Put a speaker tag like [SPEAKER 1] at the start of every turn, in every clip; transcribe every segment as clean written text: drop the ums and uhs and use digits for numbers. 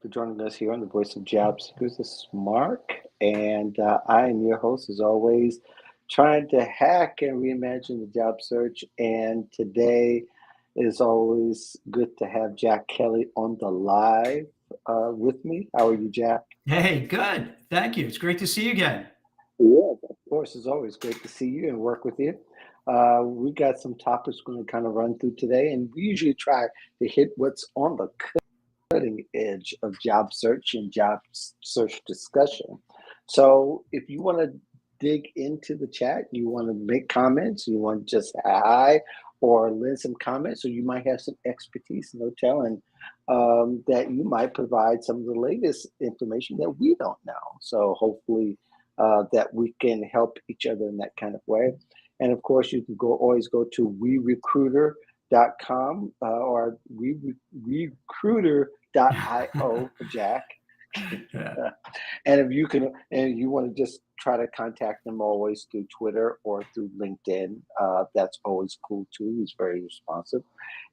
[SPEAKER 1] for joining us here on the Voice of Job Seekers. This is Mark, and I am your host, as always, trying to hack and reimagine the job search. And today is always good to have Jack Kelly on the live with me. How are you, Jack?
[SPEAKER 2] Hey, good. Thank you. It's great to see you again.
[SPEAKER 1] Yes, of course. It's always great to see you and work with you. We got some topics we're going to kind of run through today, and we usually try to hit what's on the cutting edge of job search and search discussion. So if you want to dig into the chat, you want to make comments, you want to just say hi or lend some comments, or you might have some expertise, no telling, that you might provide some of the latest information that we don't know. So hopefully that we can help each other in that kind of way. And of course, you can always go to werecruiter.com or recruiter.io for Jack.
[SPEAKER 2] Yeah.
[SPEAKER 1] And if you can, and you want to just try to contact them always through Twitter or through LinkedIn, that's always cool too. He's very responsive.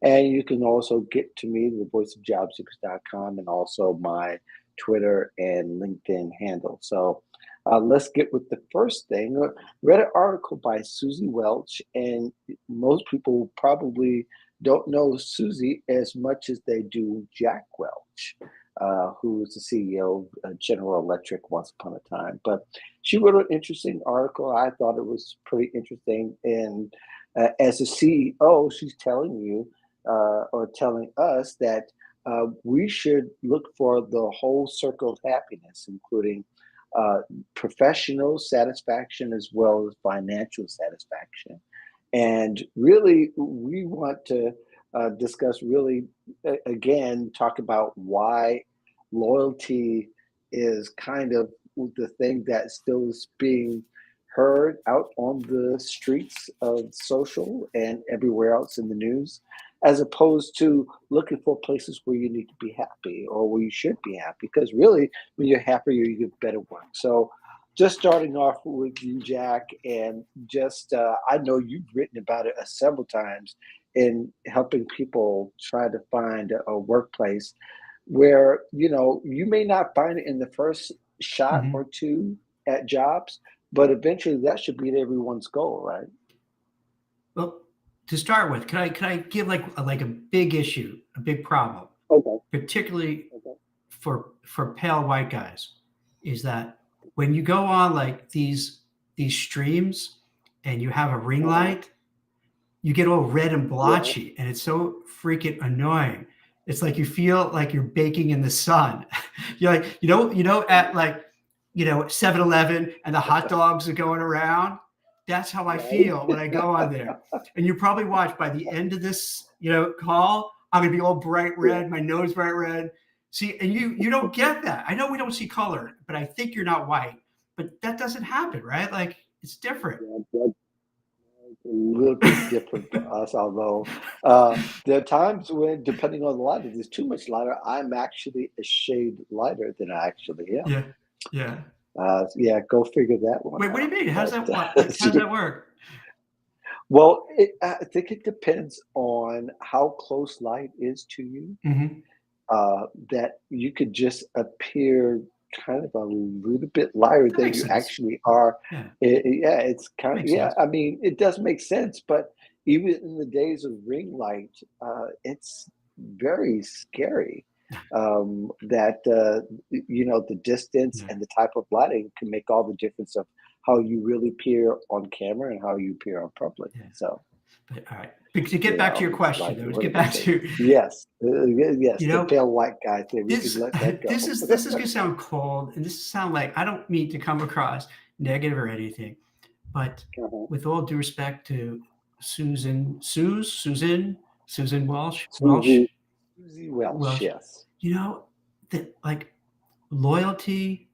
[SPEAKER 1] And you can also get to me, the voiceofjobseekers.com, and also my Twitter and LinkedIn handle. So let's get with the first thing. Read an article by Susie Welch, and most people probably don't know Susie as much as they do Jack Welch, who was the CEO of General Electric once upon a time. But she wrote an interesting article. I thought it was pretty interesting. And as a CEO, she's telling you or telling us that we should look for the whole circle of happiness, including professional satisfaction as well as financial satisfaction. And really, we want to discuss really, again, talk about why loyalty is kind of the thing that still is being heard out on the streets of social and everywhere else in the news, as opposed to looking for places where you need to be happy or where you should be happy. Because really, when you're happier, you get better work. So, just starting off with you, Jack, and just I know you've written about it several times in helping people try to find a workplace where you may not find it in the first shot
[SPEAKER 2] hmm
[SPEAKER 1] or two at jobs, but eventually that should be everyone's goal, right?
[SPEAKER 2] Well, to start with, can I give like a big issue, a big problem,
[SPEAKER 1] Okay.
[SPEAKER 2] particularly
[SPEAKER 1] Okay.
[SPEAKER 2] for pale white guys, is that when you go on like these streams and you have a ring
[SPEAKER 1] Uh-huh.
[SPEAKER 2] light, you get all red and
[SPEAKER 1] Yeah.
[SPEAKER 2] blotchy, and it's so freaking annoying. It's like you feel like you're baking in the sun. You're like, at like, 7-Eleven and the hot dogs are going around. That's how I
[SPEAKER 1] Right.
[SPEAKER 2] feel when I go on there. And you probably watch by the end of this, call, I'm gonna be all bright
[SPEAKER 1] Yeah.
[SPEAKER 2] red, my nose bright red. See, and you don't get that. I know we don't see color, but I think you're not white. But that doesn't happen, right? Like it's different.
[SPEAKER 1] Yeah. That's a little bit different for us, although there are times when, depending on the light, if there's too much lighter, I'm actually a shade lighter than I actually am.
[SPEAKER 2] Yeah. Yeah.
[SPEAKER 1] Yeah, go figure that one
[SPEAKER 2] Wait, what do you
[SPEAKER 1] out.
[SPEAKER 2] mean? How does
[SPEAKER 1] But
[SPEAKER 2] that what? Like, how does that work?
[SPEAKER 1] well, I think it depends on how close light is to you.
[SPEAKER 2] Mhm.
[SPEAKER 1] That you could just appear kind of a little bit lighter
[SPEAKER 2] That
[SPEAKER 1] than
[SPEAKER 2] makes
[SPEAKER 1] you
[SPEAKER 2] sense.
[SPEAKER 1] actually are.
[SPEAKER 2] Yeah,
[SPEAKER 1] Yeah, it's kind of,
[SPEAKER 2] makes
[SPEAKER 1] yeah,
[SPEAKER 2] sense.
[SPEAKER 1] I mean, it does make sense, but even in the days of ring light, it's very scary that, the distance
[SPEAKER 2] Yeah,
[SPEAKER 1] and the type of lighting can make all the difference of how you really appear on camera and how you appear on public.
[SPEAKER 2] yeah.
[SPEAKER 1] So,
[SPEAKER 2] But all right. But to get back to your question,
[SPEAKER 1] like,
[SPEAKER 2] though, to
[SPEAKER 1] what
[SPEAKER 2] get
[SPEAKER 1] did they
[SPEAKER 2] back
[SPEAKER 1] say?
[SPEAKER 2] to,
[SPEAKER 1] Yes,
[SPEAKER 2] you
[SPEAKER 1] yes, the
[SPEAKER 2] know,
[SPEAKER 1] pale white guy thing. We can
[SPEAKER 2] this
[SPEAKER 1] let that
[SPEAKER 2] this
[SPEAKER 1] go.
[SPEAKER 2] is this is gonna sound cold, and this sound like I don't mean to come across negative or anything, but
[SPEAKER 1] Uh-huh.
[SPEAKER 2] with all due respect to Susan
[SPEAKER 1] Susie, Susie Welch,
[SPEAKER 2] Welsh,
[SPEAKER 1] yes.
[SPEAKER 2] you know that like loyalty,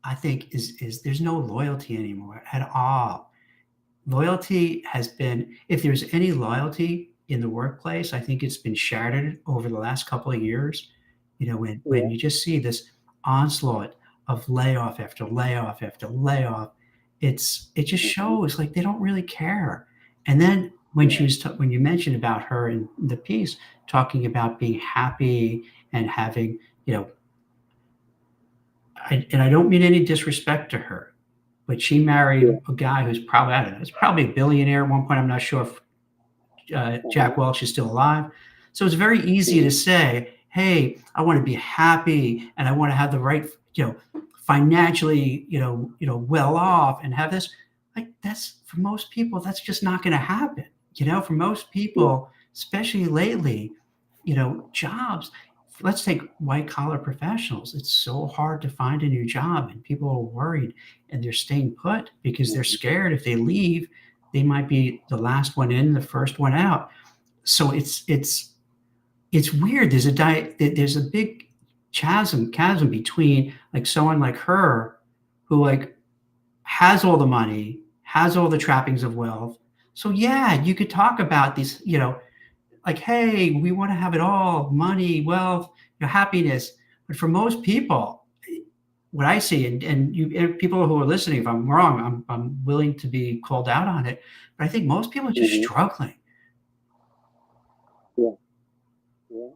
[SPEAKER 2] I think is there's no loyalty anymore at all. Loyalty has been, if there's any loyalty in the workplace, I think it's been shattered over the last couple of years. When
[SPEAKER 1] Yeah.
[SPEAKER 2] you just see this onslaught of layoff after layoff after layoff, it just
[SPEAKER 1] Mhm.
[SPEAKER 2] shows like they don't really care. And then when
[SPEAKER 1] Right.
[SPEAKER 2] when you mentioned about her in the piece talking about being happy and having, you know and I don't mean any disrespect to her, but she married
[SPEAKER 1] Yeah.
[SPEAKER 2] a guy who's probably, I don't know, it's probably a billionaire at one point. I'm not sure if Jack
[SPEAKER 1] Mhm.
[SPEAKER 2] Welch is still alive. So it's very easy to
[SPEAKER 1] Mhm.
[SPEAKER 2] say, hey, I want to be happy and I want to have the right, financially, well off and have this. Like that's for most people, that's just not going to happen. For most
[SPEAKER 1] Yeah.
[SPEAKER 2] people, especially lately, jobs. Let's take white collar professionals. It's so hard to find a new job, and people are worried and they're staying put because they're
[SPEAKER 1] Mhm.
[SPEAKER 2] scared if they leave, they might be the last one in, the first one out. So it's weird. There's a big chasm between like someone like her who like has all the money, has all the trappings of wealth. So yeah, you could talk about these, like, hey, we want to have it all, money, wealth, happiness. But for most people, what I see, and people who are listening, if I'm wrong, I'm willing to be called out on it. But I think most people are just
[SPEAKER 1] Mhm.
[SPEAKER 2] struggling.
[SPEAKER 1] Yeah. Yeah.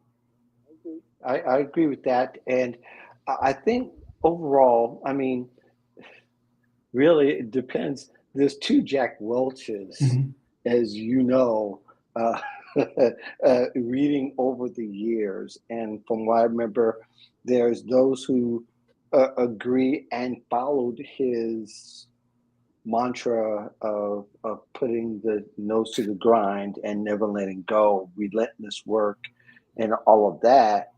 [SPEAKER 1] I agree with that, and I think overall, I mean, really, it depends. There's two Jack Welches,
[SPEAKER 2] Mhm.
[SPEAKER 1] as you know, uh, reading over the years. And from what I remember, there's those who agree and followed his mantra of putting the nose to the grind and never letting go, relentless work, and all of that,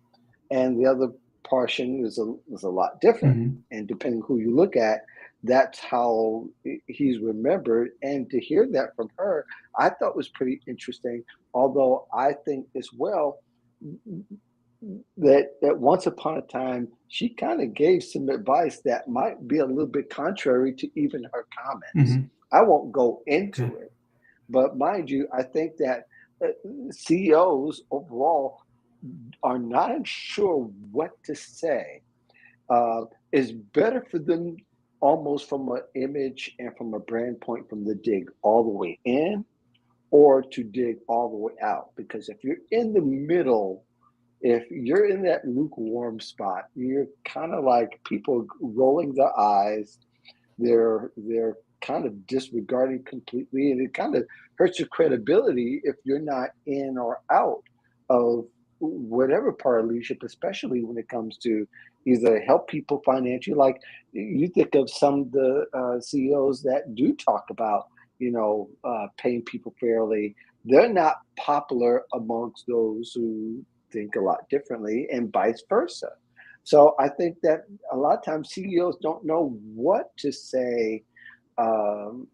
[SPEAKER 1] and the other portion is a lot different.
[SPEAKER 2] Mhm.
[SPEAKER 1] And depending who you look at, that's how he's remembered. And to hear that from her, I thought was pretty interesting. Although I think as well that once upon a time she kind of gave some advice that might be a little bit contrary to even her comments.
[SPEAKER 2] Mhm.
[SPEAKER 1] I won't go
[SPEAKER 2] Okay.
[SPEAKER 1] into it, but mind you, I think that uh, CEOs overall are not sure what to say. It's better for them almost from an image and from a brand point from the dig all the way in or to dig all the way out. Because if you're in the middle, if you're in that lukewarm spot, you're kind of like people rolling their eyes, they're kind of disregarding completely, and it kind of hurts your credibility if you're not in or out of whatever part of leadership, especially when it comes to either help people financially. Like you think of some of the CEOs that do talk about, paying people fairly. They're not popular amongst those who think a lot differently, and vice versa. So I think that a lot of times CEOs don't know what to say, um,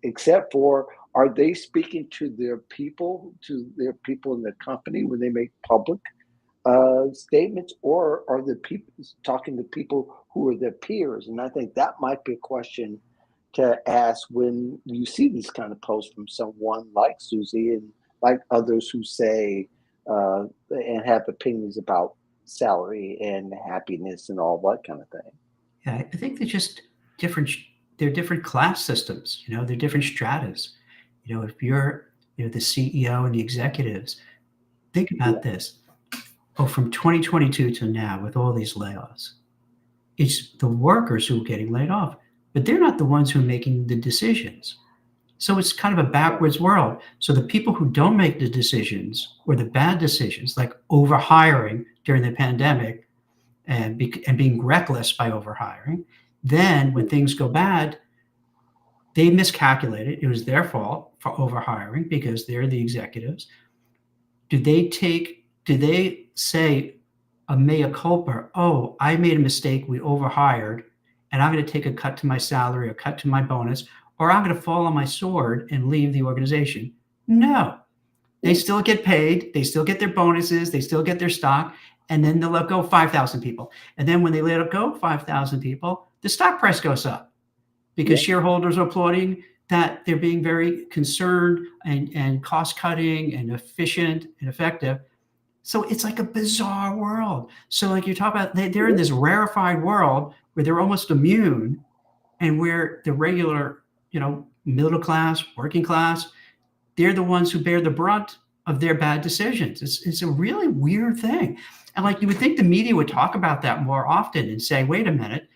[SPEAKER 1] except for are they speaking to their people in the company when they make public statements, or are the people talking to people who are their peers? And I think that might be a question to ask when you see these kind of posts from someone like Susie and like others who say and have opinions about salary and happiness and all that kind of thing.
[SPEAKER 2] Yeah, I think they're just different. They're different class systems. They're different stratas. If you're the CEO and the executives, think
[SPEAKER 1] Yeah.
[SPEAKER 2] about this. Oh, from 2022 to now, with all these layoffs, it's the workers who are getting laid off, but they're not the ones who are making the decisions. So it's kind of a
[SPEAKER 1] Right.
[SPEAKER 2] backwards world. So the people who don't make the decisions or the bad decisions, like overhiring during the pandemic and being reckless by overhiring, then when
[SPEAKER 1] Mhm.
[SPEAKER 2] things go bad, they miscalculated. It was their fault for overhiring because they're the executives. Do they say a mea culpa? Oh, I made a mistake. We overhired, and I'm going to take a cut to my salary, a cut to my bonus, or I'm going to fall on my sword and leave the organization. No, they
[SPEAKER 1] Yeah.
[SPEAKER 2] still get paid. They still get their bonuses. They still get their stock. And then they'll let go 5,000 people. And then when they let go 5,000 people, the stock price goes up because
[SPEAKER 1] Yeah.
[SPEAKER 2] shareholders are applauding that they're being very concerned and cost cutting and efficient and effective. So it's like a bizarre world. So, like you talk about,
[SPEAKER 1] It
[SPEAKER 2] they're in this
[SPEAKER 1] is.
[SPEAKER 2] rarefied world where they're almost immune, and where the regular, middle class, working class, they're the ones who bear the brunt of their bad decisions. It's a really weird thing. And like you would think the media would talk about that more often and say, wait a minute,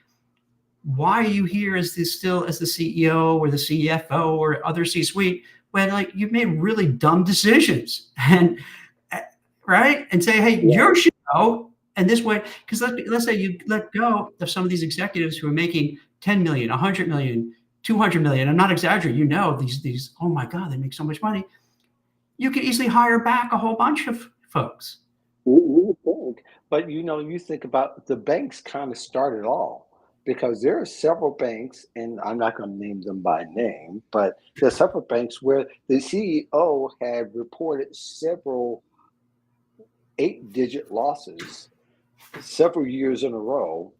[SPEAKER 2] why are you here as this still as the CEO or the CFO or other C-suite when like you've made really dumb decisions and right and say, hey,
[SPEAKER 1] Yeah.
[SPEAKER 2] you're CEO. And this way, because let's say you let go of some of these executives who are making 10 million, 100 million, 200 million. I'm not exaggerating. You know, these, oh my God, they make so much money. You could easily hire back a whole bunch of folks.
[SPEAKER 1] You would think, but you think about the banks kind of started all because there are several banks, and I'm not going to name them by name, but there are several banks where the CEO had reported several 8-digit losses several years in a row,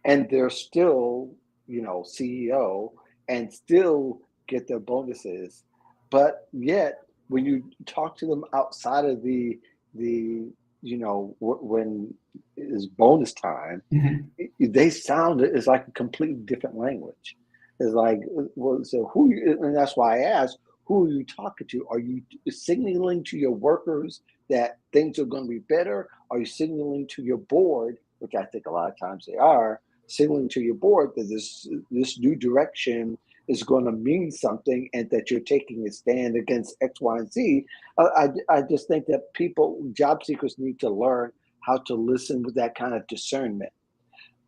[SPEAKER 1] and they're still, CEO and still get their bonuses. But yet, when you talk to them outside of when it's bonus time,
[SPEAKER 2] Mhm.
[SPEAKER 1] they sound it's like a completely different language. It's like, well, so and that's why I asked, who are you talking to? Are you signaling to your workers that things are going to be better? Are you signaling to your board, which I think a lot of times they are, signaling to your board that this new direction is going to mean something and that you're taking a stand against X, Y, and Z? I just think that job seekers need to learn how to listen with that kind of discernment.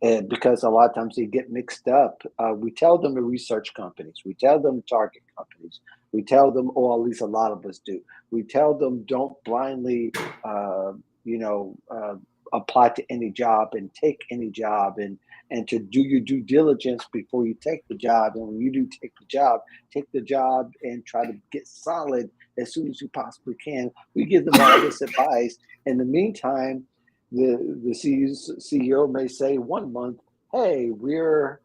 [SPEAKER 1] And because a lot of times they get mixed up, we tell them to research companies, we tell them to target companies, we tell them, or at least a lot of us do, we tell them don't blindly, uh, you know, uh, apply to any job and take any job and to do your due diligence before you take the job. And when you do take the job and try to get solid as soon as you possibly can. We give them all this advice. In the meantime, the CEO may say one month, "Hey, we're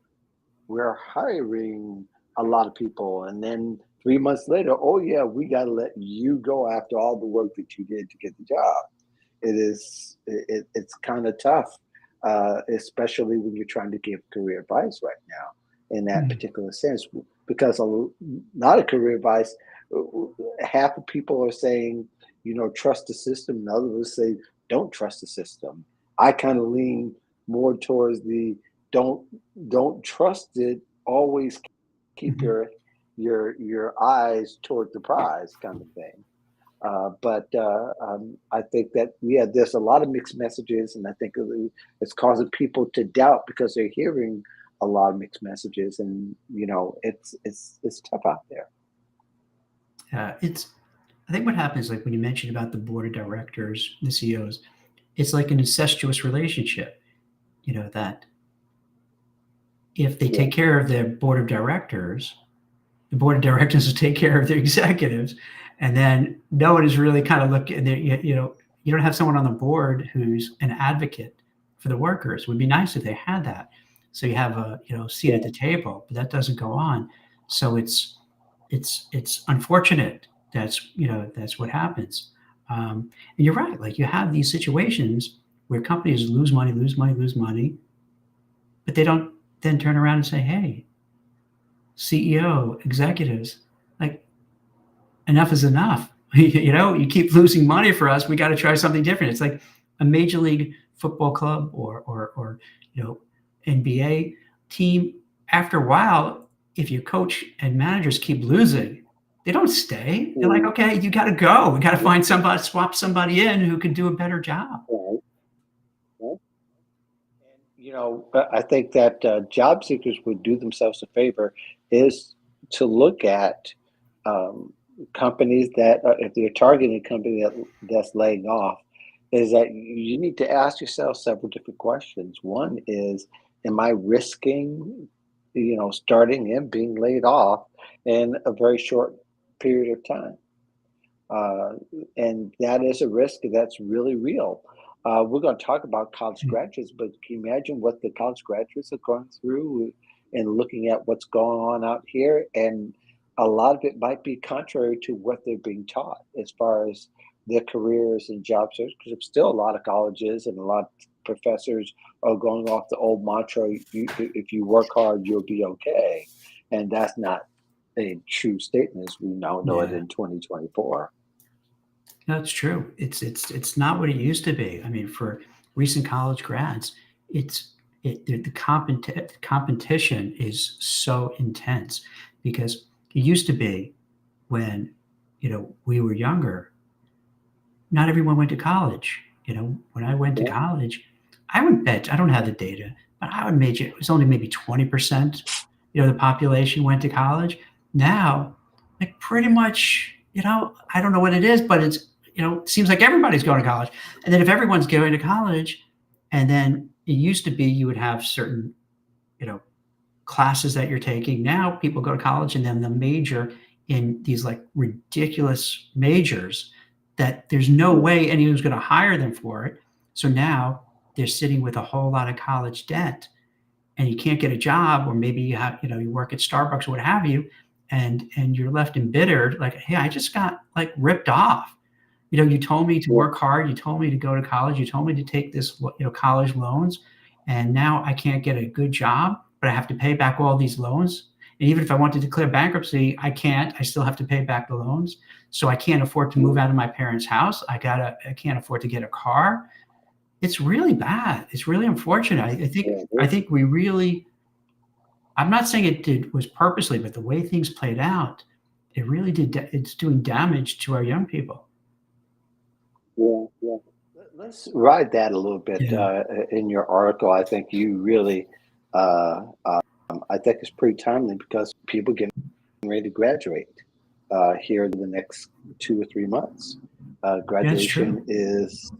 [SPEAKER 1] hiring a lot of people," and then 3 months later, "Oh yeah, we got to let you go after all the work that you did to get the job." It's kind of tough, especially when you're trying to give career advice right now in that
[SPEAKER 2] Mhm.
[SPEAKER 1] particular sense, because a lot of career advice, half of people are saying, trust the system, and others say don't trust the system. I kind of lean more towards the don't don't trust it. Always keep
[SPEAKER 2] Mhm.
[SPEAKER 1] your eyes toward the prize, kind of thing. But I think that there's a lot of mixed messages, and I think it's causing people to doubt because they're hearing a lot of mixed messages, and it's tough out there.
[SPEAKER 2] It's I think what happens, like when you mentioned about the board of directors, the CEOs, it's like an incestuous relationship. That if they
[SPEAKER 1] Yeah.
[SPEAKER 2] take care of their board of directors, the board of directors will take care of their executives, and then no one is really kind of looking. You don't have someone on the board who's an advocate for the workers. It would be nice if they had that, so you have a seat at
[SPEAKER 1] Yeah.
[SPEAKER 2] the table, but that doesn't go on. So it's unfortunate. That's what happens. And you're right. Like you have these situations where companies lose money, lose money, lose money, but they don't then turn around and say, "Hey, CEO, executives, like enough is enough. You keep losing money for us. We got to try something different." It's like a major league football club or NBA team. After a while, if your coach and managers keep losing, they don't stay. They're like,
[SPEAKER 1] Mm,
[SPEAKER 2] okay, you got to go. We got to
[SPEAKER 1] yeah.
[SPEAKER 2] find somebody, swap somebody in who can do a better job.
[SPEAKER 1] Right. Right. And I think that job seekers would do themselves a favor is to look at um, companies that, if they're targeting a company that's laying off, is that you need to ask yourself several different questions. One is, am I risking, starting and being laid off in a very short period of time? Uh, and that is a risk that's really real. We're going to talk about college
[SPEAKER 2] Mm.
[SPEAKER 1] graduates, but can you imagine what the college graduates are going through and looking at what's going on out here? And a lot of it might be contrary to what they're being taught as far as their careers and job search, because still a lot of colleges and a lot of professors are going off the old mantra, if you work hard, you'll be okay. And that's not a true statement as we now know it
[SPEAKER 2] Yeah.
[SPEAKER 1] in 2024.
[SPEAKER 2] No, it's true. It's not what it used to be. I mean, for recent college grads, it's the competition is so intense because it used to be when we were younger, not everyone went to college. When I went to
[SPEAKER 1] Yeah,
[SPEAKER 2] college, I would bet, I don't have the data, but I would major, it was only maybe 20%, the population went to college. Now, like pretty much, I don't know what it is, but it seems like everybody's going to college. And then if everyone's going to college, and then it used to be you would have certain, you know, classes that you're taking. Now people go to college and then the major in these like ridiculous majors that there's no
[SPEAKER 1] yeah,
[SPEAKER 2] way anyone's going to hire them for it. So now they're sitting with a whole lot of college debt and you can't get a job, or maybe you work at Starbucks or what have you, and you're left embittered like, hey, I just got like ripped off. You told me to
[SPEAKER 1] yeah,
[SPEAKER 2] work hard, you told me to go to college, you told me to take this, college loans, and now I can't get a good job, but I have to pay back all these loans. And even if I want to declare bankruptcy, I can't. I still have to pay back the loans. So I can't afford to move
[SPEAKER 1] yeah,
[SPEAKER 2] out of my parents' house. I can't afford to get a car. It's really bad. It's really unfortunate. I think
[SPEAKER 1] yeah.
[SPEAKER 2] I think we really. I'm not saying was purposely, but the way things played out, it really did. It's doing damage to our young people.
[SPEAKER 1] Yeah, yeah. Let's ride that a little bit.
[SPEAKER 2] Yeah,
[SPEAKER 1] In your article, I think you really, I think it's pretty timely because people getting ready to graduate here in the next 2 or 3 months.
[SPEAKER 2] yeah, it's true.
[SPEAKER 1] Graduation is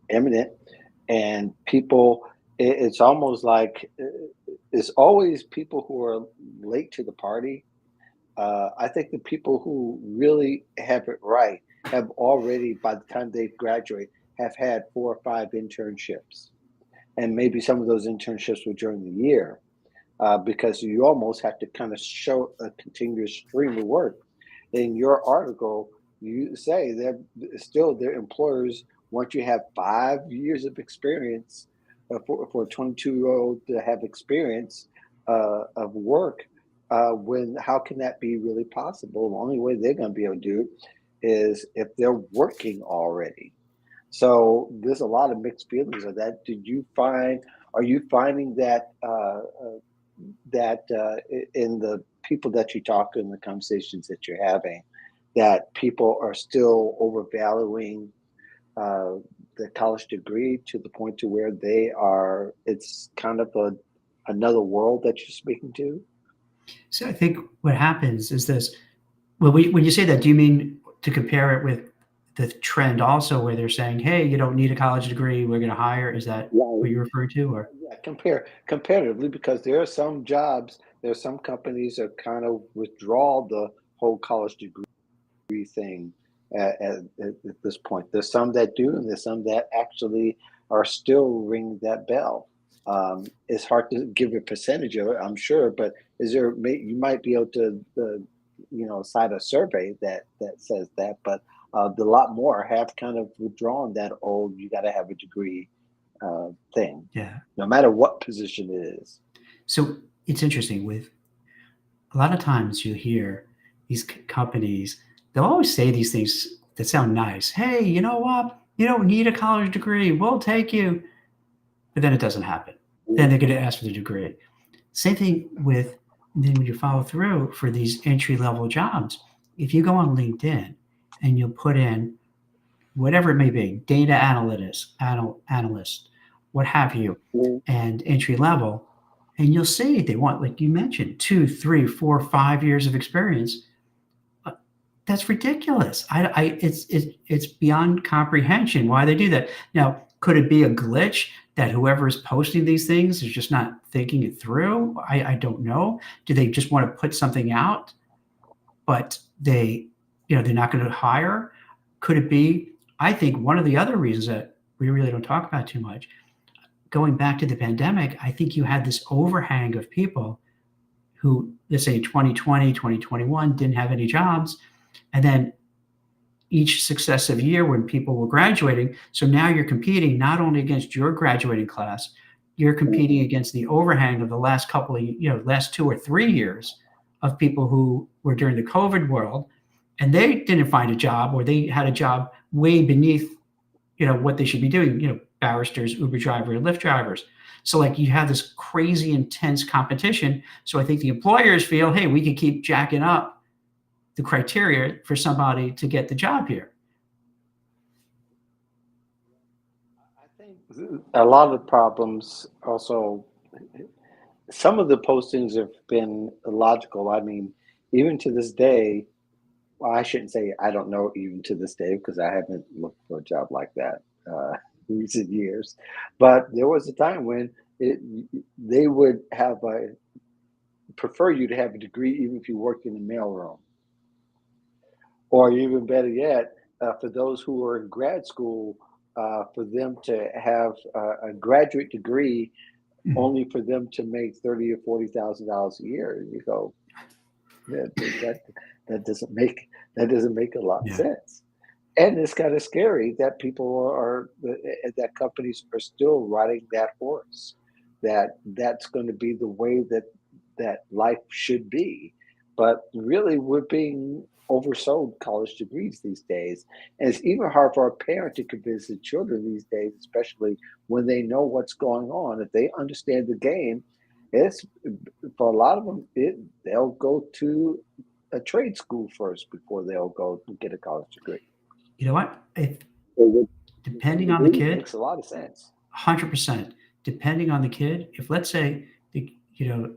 [SPEAKER 1] imminent, and people, it's almost like it's always people who are late to the party. I think the people who really have it right have already, by the time they graduate, have had 4 or 5 internships, and maybe some of those internships were during the year, because you almost have to kind of show a continuous stream of work. In your article, you say that still their employers want you to have 5 years of experience, for a 22-year-old to have experience of work. When how can that be really possible? The only way they're going to be able to do it is if they're working already. So there's a lot of mixed feelings of that. Did you find? Are you finding that in the people that you talk to, in the conversations that you're having, that people are still overvaluing uh, the college degree to the point to where they are? It's kind of another world that you're speaking to.
[SPEAKER 2] So I think what happens is this. Well, when you say that, do you mean to compare it with the trend also where they're saying, hey, you don't need a college degree, we're going to hire? Is that
[SPEAKER 1] Yeah,
[SPEAKER 2] what you're referring to? Or
[SPEAKER 1] yeah. Comparatively, because there are some jobs, there are some companies that kind of withdraw the whole college degree thing at this point. There's some that do, and there's some that actually are still ringing that bell. It's hard to give a percentage of it, I'm sure, but you might be able to, cite a survey that says that, but the lot more have kind of withdrawn that old you got to have a degree thing,
[SPEAKER 2] yeah.
[SPEAKER 1] no matter what position it is.
[SPEAKER 2] So it's interesting with a lot of times you hear these companies, they'll always say these things that sound nice. Hey, you know what? You don't need a college degree. We'll take you. But then it doesn't happen. Then they're going to ask for the degree. Same thing with, and then when you follow through for these entry level jobs, if you go on LinkedIn and you'll put in whatever it may be, data analyst, what have you,
[SPEAKER 1] Mm,
[SPEAKER 2] and entry level, and you'll see they want, like you mentioned, 2, 3, 4, 5 years of experience. That's ridiculous. It's beyond comprehension why they do that. Now, could it be a glitch that whoever is posting these things is just not thinking it through? I don't know. Do they just want to put something out, but they're not going to hire? Could it be? I think one of the other reasons that we really don't talk about too much, going back to the pandemic, I think you had this overhang of people who, let's say 2020, 2021, didn't have any jobs. And then each successive year when people were graduating. So now you're competing not only against your graduating class, you're competing
[SPEAKER 1] mhm.
[SPEAKER 2] against the overhang of the last last 2 or 3 years of people who were during the COVID world. and they didn't find a job, or they had a job way beneath what they should be doing. Barristers, Uber driver, Lyft drivers. So like you have this crazy intense competition. So I think the employers feel, hey, we can keep jacking up the criteria for somebody to get the job here.
[SPEAKER 1] I think a lot of the problems also, some of the postings have been illogical. I mean, even to this day, well, I shouldn't say I don't know even to this day because I haven't looked for a job like that recent years. But there was a time when it, they would have prefer you to have a degree even if you worked in the mailroom, or even better yet, for those who are in grad school, for them to have a graduate degree
[SPEAKER 2] Mhm.
[SPEAKER 1] only for them to make 30 or 40 thousand dollars a year. And you go, that that doesn't make that doesn't make a lot of
[SPEAKER 2] Yeah.
[SPEAKER 1] sense. And it's kind of scary that people are that companies are still riding that horse. That's going to be the way that life should be. But really, we're being oversold college degrees these days, and it's even hard for a parent to convince the children these days, especially when they know what's going on. If they understand the game, it's for a lot of them. They'll go to a trade school first before they'll go and get a college degree.
[SPEAKER 2] You know what? If
[SPEAKER 1] So with one
[SPEAKER 2] depending on the
[SPEAKER 1] degree
[SPEAKER 2] kid,
[SPEAKER 1] makes a lot of sense.
[SPEAKER 2] 100%. Depending on the kid, if let's say the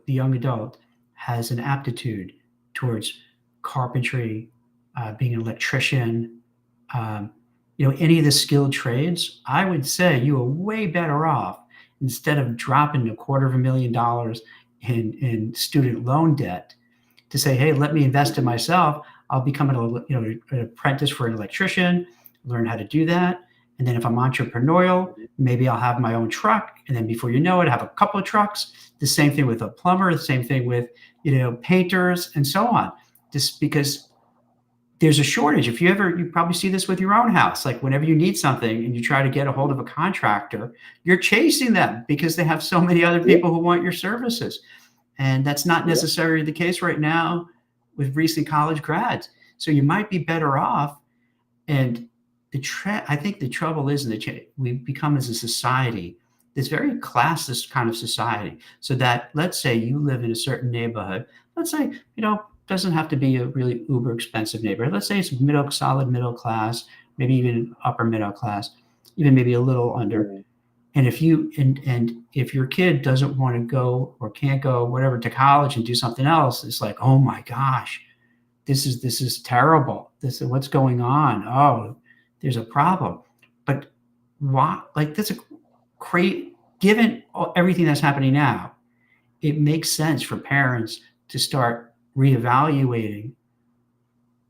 [SPEAKER 2] young adult has an aptitude towards carpentry, being an electrician, um, any of the skilled trades, I would say you are way better off instead of dropping $250,000 in student loan debt to say, hey, let me invest in
[SPEAKER 1] Mhm,
[SPEAKER 2] myself. I'll become an apprentice for an electrician, learn how to do that. And then if I'm entrepreneurial,
[SPEAKER 1] mhm,
[SPEAKER 2] maybe I'll have my own truck. And then before you know it, I have a couple of trucks. The same thing with a plumber, the same thing with, painters and so on. Just because there's a shortage. You probably see this with your own house. Like whenever you need something and you try to get a hold
[SPEAKER 1] mhm.
[SPEAKER 2] of a contractor, you're chasing them because they have so many other
[SPEAKER 1] Yep,
[SPEAKER 2] people who want your services. And that's not
[SPEAKER 1] yep,
[SPEAKER 2] necessarily the case right now with recent college grads. So you might be better off. And I think the trouble is that we've become as a society this very classist kind of society. So that let's say you live in a certain neighborhood, let's say doesn't have to be a really uber expensive neighborhood. Let's say it's solid middle class, maybe even upper middle class, even maybe a little under.
[SPEAKER 1] mhm,
[SPEAKER 2] And if your kid doesn't want to go or can't go whatever to college and do something else, it's like, oh my gosh, this is terrible. This is what's going on. Oh, there's a problem. But why? Like that's a great given everything that's happening now. It makes sense for parents to start reevaluating.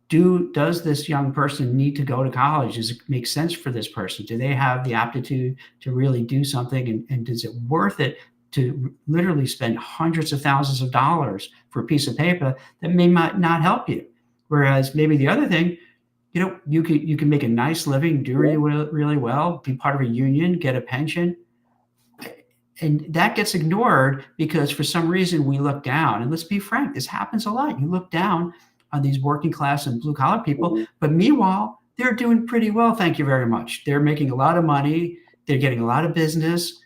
[SPEAKER 2] Does this young person need to go to college? Does it make sense for this person? Do they have the aptitude to really do something? And is it worth it to literally spend hundreds of thousands of dollars for a piece of paper that may not help you? Whereas maybe the other thing, you can make a nice living, do
[SPEAKER 1] yep,
[SPEAKER 2] really well, be part of a union, get a pension, and that gets ignored because for some reason we look down. And let's be frank, this happens a lot. You look down on these working class and blue collar people,
[SPEAKER 1] mhm,
[SPEAKER 2] but meanwhile they're doing pretty well, thank you very much. They're making a lot of money, they're getting a lot of business,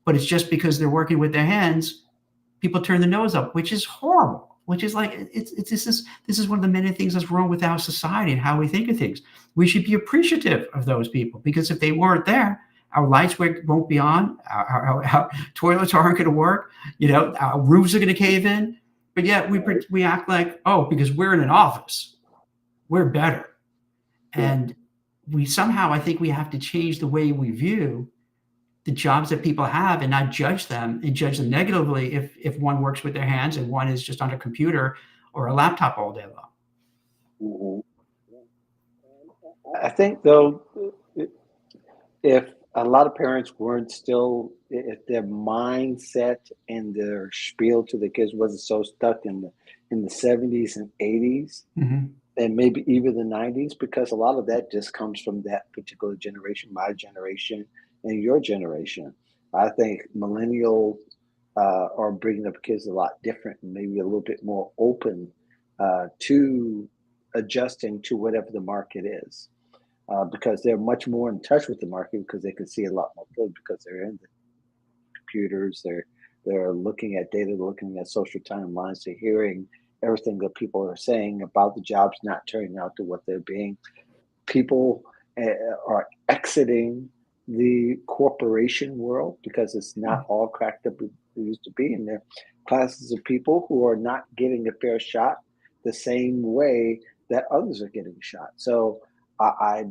[SPEAKER 2] but it's just because they're working with their hands, people turn the nose up, which is horrible. Which is like it's this is one of the many things that's wrong with our society and how we think of things. We should be appreciative of those people because if they weren't there, our lights won't be on, our toilets aren't going to work, our roofs are going to cave in. But yet
[SPEAKER 1] right,
[SPEAKER 2] we act like, oh, because we're in an office, we're better.
[SPEAKER 1] yeah.
[SPEAKER 2] And we somehow, I think we have to change the way we view the jobs that people have and not judge them and judge them negatively if one works with their hands and one is just on a computer or a laptop all day long.
[SPEAKER 1] Mhm. I think though, if a lot of parents weren't still, if their mindset and their spiel to the kids wasn't so stuck in the 70s and 80s,
[SPEAKER 2] Mhm.
[SPEAKER 1] and maybe even the 90s, because a lot of that just comes from that particular generation, my generation and your generation. I think millennial are bringing up kids a lot different and maybe a little bit more open to adjusting to whatever the market is, because they're much more in touch with the market because they can see a lot more good because they're in the computers, they're looking at data, looking at social timelines, they're hearing everything that people are saying about the jobs not turning out to what they're being. People are exiting the corporation world because it's not all cracked up as it used to be. And there are classes of people who are not getting a fair shot the same way that others are getting shot. So I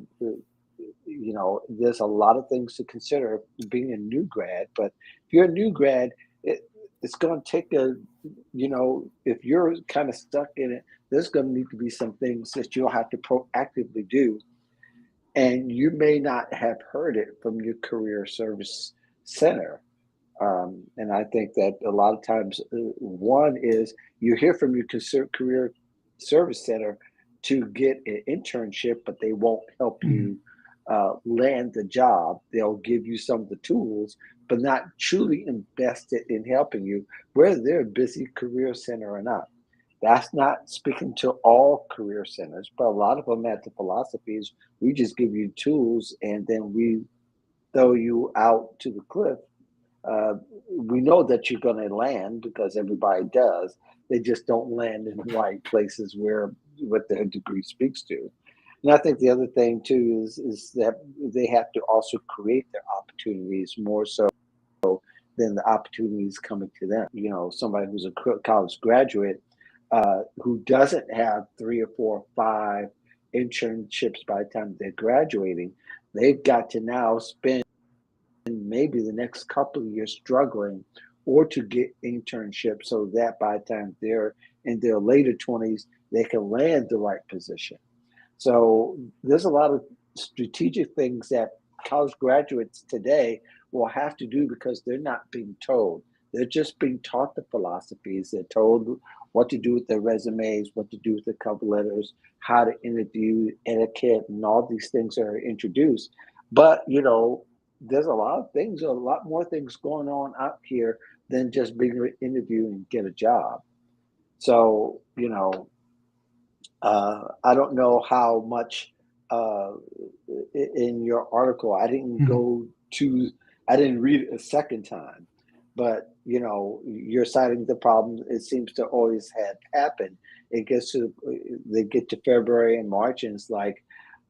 [SPEAKER 1] there's a lot of things to consider being a new grad. But if you're a new grad, it, it's going to take if you're kind of stuck in it, there's going to need to be some things that you'll have to proactively do, and you may not have heard it from your career service center. And I think that a lot of times, one is you hear from your career service center to get an internship, but they won't help
[SPEAKER 2] Mhm.
[SPEAKER 1] you land the job. They'll give you some of the tools, but not truly invested in helping you, whether they're a busy career center or not. That's not speaking to all career centers, but a lot of them have the philosophies. We just give you tools and then we throw you out to the cliff. uh, we know that you're going to land because everybody does. They just don't land in the right places where what their degree speaks to. And I think the other thing too is that they have to also create their opportunities more so than the opportunities coming to them. Somebody who's a college graduate who doesn't have three or four or five internships by the time they're graduating, they've got to now spend maybe the next couple of years struggling or to get internships so that by the time they're in their later 20s, they can land the right position. So there's a lot of strategic things that college graduates today will have to do because they're not being told. They're just being taught the philosophies. They're told what to do with their resumes, what to do with their cover letters, how to interview, etiquette, and all these things are introduced. But there's a lot of things, a lot more things going on out here than just being interviewed and get a job. So I don't know how much uh, in your article.
[SPEAKER 2] Mhm.
[SPEAKER 1] I didn't read it a second time, but you're citing the problem. It seems to always have happened. It gets to they get to February and March, and it's like,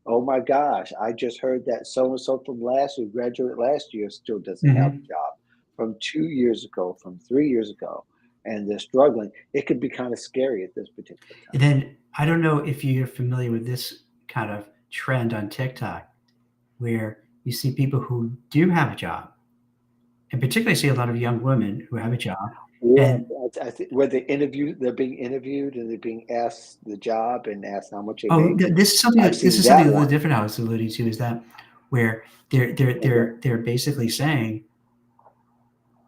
[SPEAKER 1] oh my gosh, I just heard that so and so from last year, graduate last year, still doesn't have a
[SPEAKER 2] Mhm.
[SPEAKER 1] job from 2 years ago, from 3 years ago, and they're struggling. It could be kind of scary at this particular
[SPEAKER 2] And
[SPEAKER 1] time.
[SPEAKER 2] then I don't know if you're familiar with this kind of trend on TikTok where you see people who do have a job, and particularly see a lot of young women who have a job,
[SPEAKER 1] Yeah,
[SPEAKER 2] and
[SPEAKER 1] I think where they're being interviewed and they're being asked the job and asked how much they
[SPEAKER 2] oh,
[SPEAKER 1] make.
[SPEAKER 2] this
[SPEAKER 1] I've
[SPEAKER 2] is
[SPEAKER 1] seen
[SPEAKER 2] something
[SPEAKER 1] that
[SPEAKER 2] a little
[SPEAKER 1] one.
[SPEAKER 2] different I was alluding to is that where
[SPEAKER 1] Okay.
[SPEAKER 2] they're basically saying,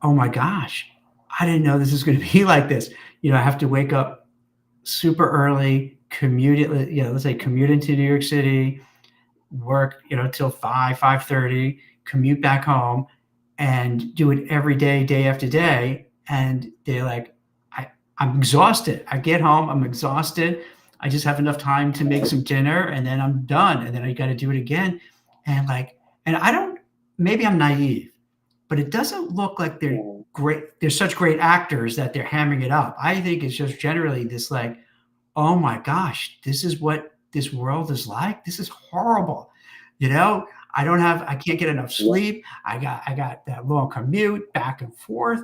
[SPEAKER 2] "Oh my gosh, I didn't know this is gonna be like this." I have to wake up super early, commute it, let's say commute into New York City, work, till 5:30, commute back home, and do it every day, day after day. And they're like, I'm exhausted. I get home, I'm exhausted. I just have enough time to make
[SPEAKER 1] Right.
[SPEAKER 2] some dinner and then I'm done. And then I got to do it again. And and I don't, maybe I'm naive, but it doesn't look like they're
[SPEAKER 1] Mhm.
[SPEAKER 2] great. They're such great actors that they're hammering it up. I think it's just generally this like, oh my gosh, this is what this world is like. This is horrible. You know, I can't get enough
[SPEAKER 1] Yeah.
[SPEAKER 2] sleep. I got that long commute back and forth.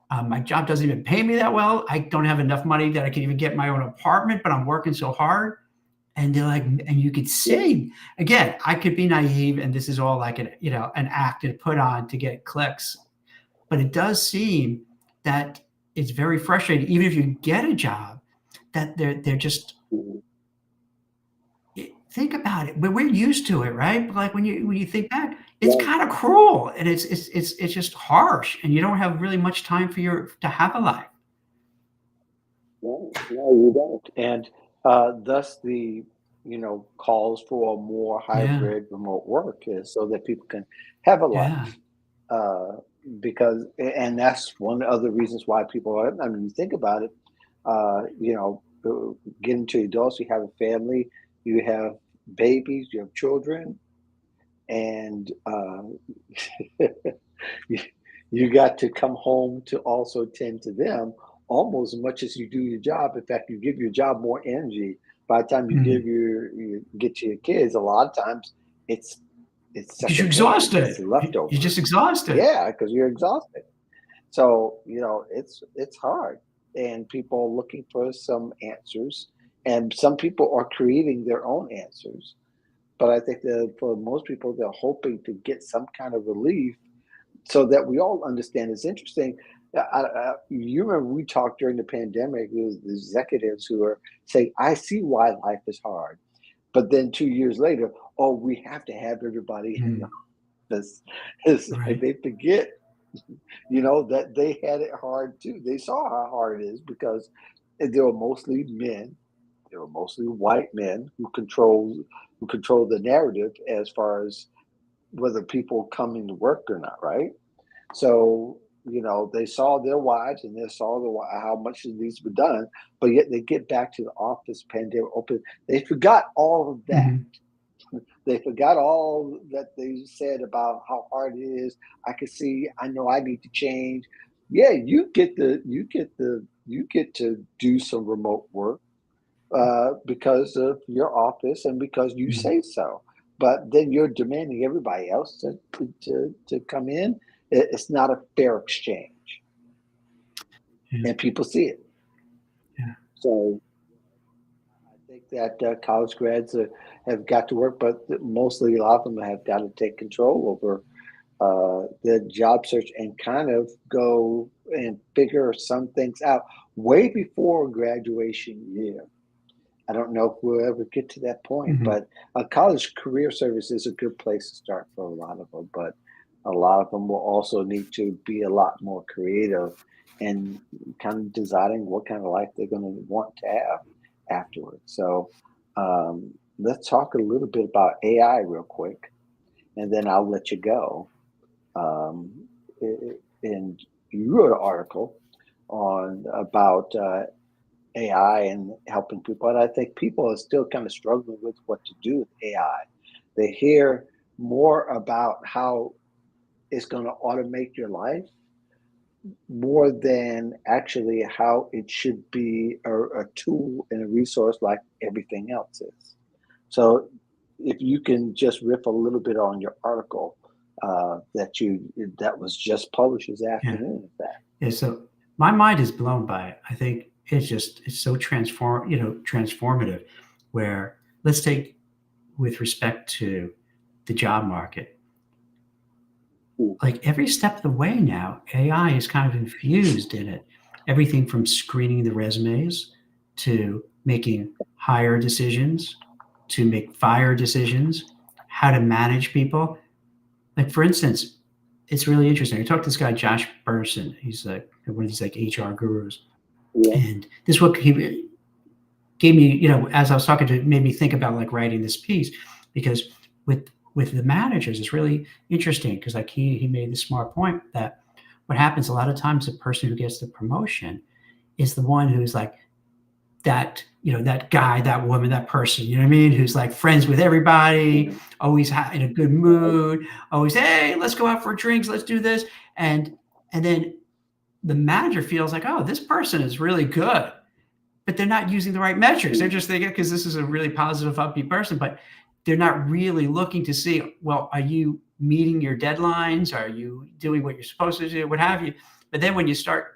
[SPEAKER 2] My job doesn't even pay me that well. I don't have enough money that I can even get my own apartment, but I'm working so hard. And they're like, and you could
[SPEAKER 1] Yeah.
[SPEAKER 2] see again, I could be naive, and this is all like an act to put on to get clicks. But it does seem that it's very frustrating, even if you get a job, that they're just
[SPEAKER 1] Mhm.
[SPEAKER 2] think about it. But we're used to it, right? But like when you think back, it's
[SPEAKER 1] Right.
[SPEAKER 2] kind of cruel and it's just harsh, and you don't have really much time for your to have a life.
[SPEAKER 1] No, no, you don't. And thus the calls for more
[SPEAKER 2] Yeah,
[SPEAKER 1] hybrid remote work is so that people can have a
[SPEAKER 2] yeah,
[SPEAKER 1] life. And that's one of the reasons why people are. I mean, you think about it. You know, get into adults, you have a family, you have babies, you have children, and you, you got to come home to also tend to them almost as much as you do your job. In fact, you give your job more energy. By the time
[SPEAKER 2] Mm.
[SPEAKER 1] you get to your kids, a lot of times it's it's
[SPEAKER 2] Because you're
[SPEAKER 1] secondhand, it's
[SPEAKER 2] exhausted. You're just
[SPEAKER 1] leftovers.
[SPEAKER 2] exhausted.
[SPEAKER 1] Yeah, because you're exhausted. So, it's hard, and people are looking for some answers, and some people are creating their own answers. But I think that for most people, they're hoping to get some kind of relief so that we all understand. It's interesting. You remember we talked during the pandemic, there was the executives who are saying, I see why life is hard. But then 2 years later, oh, we have to have everybody in the
[SPEAKER 2] Mm.
[SPEAKER 1] office. It's like
[SPEAKER 2] Right.
[SPEAKER 1] they forget, that they had it hard too. They saw how hard it is because they were mostly men. They were mostly white men who control the narrative as far as whether people come into work or not, right? So, they saw their wives and they saw how much needs to be done, but yet they get back to the office, pandemic open. They forgot all of that.
[SPEAKER 2] Mhm.
[SPEAKER 1] They forgot all that they said about how hard it is. I can see, I know I need to change. Yeah, you get to do some remote work because of your office and because you
[SPEAKER 2] Mhm.
[SPEAKER 1] say so. But then you're demanding everybody else to come in. It's not a fair exchange,
[SPEAKER 2] Yeah.
[SPEAKER 1] and people see it.
[SPEAKER 2] Yeah.
[SPEAKER 1] So I think that college grads have got to work, but mostly a lot of them have got to take control over the job search and kind of go and figure some things out way before graduation year. I don't know if we'll ever get to that point,
[SPEAKER 2] Mhm.
[SPEAKER 1] but a college career service is a good place to start for a lot of them. But a lot of them will also need to be a lot more creative and kind of deciding what kind of life they're going to want to have afterwards. So let's talk a little bit about AI real quick, and then I'll let you go. Um, and you wrote an article on about AI and helping people. And I think people are still kind of struggling with what to do with AI. They hear more about how it's going to automate your life more than actually how it should be a tool and a resource like everything else is. So if you can just riff a little bit on your article that was just published this
[SPEAKER 2] Yeah.
[SPEAKER 1] afternoon, in fact.
[SPEAKER 2] Yeah. So my mind is blown by it. I think it's so transformative. Where let's take with respect to the job market,
[SPEAKER 1] Ooh,
[SPEAKER 2] like every step of the way now, AI is kind of infused in it. Everything from screening the resumes to making hire decisions to make fire decisions, how to manage people. Like for instance, it's really interesting. I talked to this guy Josh Bersin. He's like one of these like HR gurus,
[SPEAKER 1] yeah.
[SPEAKER 2] and this book he gave me, as I was talking to, made me think about like writing this piece because with the managers, it's really interesting because like he made the smart point that what happens a lot of times, the person who gets the promotion is the one who's like that, that guy, that woman, that person, you know what I mean, who's like friends with everybody,
[SPEAKER 1] Mhm.
[SPEAKER 2] always in a good
[SPEAKER 1] Right.
[SPEAKER 2] mood, always, hey, let's go out for drinks, let's do this, and then the manager feels like, oh, this person is really good, but they're not using the right metrics. They're
[SPEAKER 1] Mhm.
[SPEAKER 2] just thinking because this is a really positive, upbeat person, but they're not really looking to see, well, are you meeting your deadlines? Are you doing what you're supposed to do? What have you? But then when you start